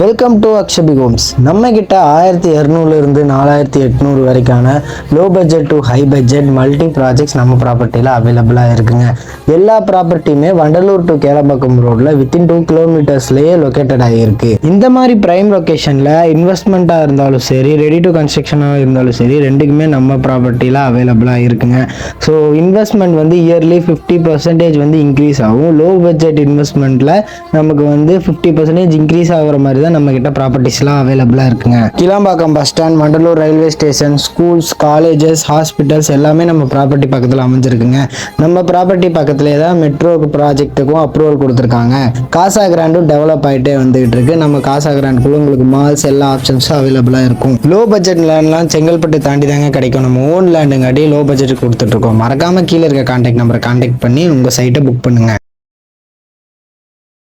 Welcome to அக்ஷபி Holmes. நம்ம கிட்ட 1200 இருந்து 4800 வரைக்கான low budget to high budget multi projects நம்ம ப்ராப்பர்ட்டியில் அவைலபிளாக இருக்குங்க. எல்லா ப்ராப்பர்ட்டியுமே வண்டலூர் டு கேளம்பாக்கம் ரோட்ல வித்தின் 2 கிலோமீட்டர்ஸ்லேயே லொக்கேட்டட் ஆகியிருக்கு. இந்த மாதிரி பிரைம் லொக்கேஷனில் இன்வெஸ்ட்மெண்ட்டாக இருந்தாலும் சரி, ரெடி டு கன்ஸ்ட்ரக்ஷனாக இருந்தாலும் சரி, ரெண்டுக்குமே நம்ம ப்ராப்பர்ட்டியில் அவைலபிளாக இருக்குங்க. ஸோ இன்வெஸ்ட்மெண்ட் வந்து இயர்லி 50% வந்து இன்க்ரீஸ் ஆகும். லோ பட்ஜெட் இன்வெஸ்ட்மெண்ட்டில் நமக்கு வந்து 50% இன்க்ரீஸ் ஆகிற மாதிரி தான் நம்ம கிட்ட ப்ராப்பர்ட்டிஸ்லாம் அவைலபிளாக இருக்குங்க. Kilambakkam bus stand, Vandalur railway station, schools, colleges, hospitals எல்லாமே நம்ம ப்ராப்பர்ட்டி பக்கத்தில் அமைஞ்சிருக்குங்க. நம்ம ப்ராப்பர்ட்டி பக்கத்துலேயே தான் மெட்ரோ ப்ராஜெக்ட்டுக்கும் அப்ரூவல் கொடுத்துருக்காங்க. காசா கிராண்டும் டெவலப் ஆகிட்டே வந்துகிட்டு இருக்கு. நம்ம காசா கிராண்டுக்குள்ள உங்களுக்கு மால்ஸ் எல்லா ஆப்ஷன்ஸும் அவைலபிளாக இருக்கும். லோ பட்ஜெட் லேண்ட்லாம் செங்கல்பட்டு தாண்டி தாங்க கிடைக்கும். நம்ம ஓன் லேண்டுங்காட்டி லோ பட்ஜெட் கொடுத்துட்ருக்கோம். மறக்காமல் கீழே இருக்க கான்டாக்ட் நம்பரை கான்டாக்ட் பண்ணி உங்கள் சைட்டை புக் பண்ணுங்கள்.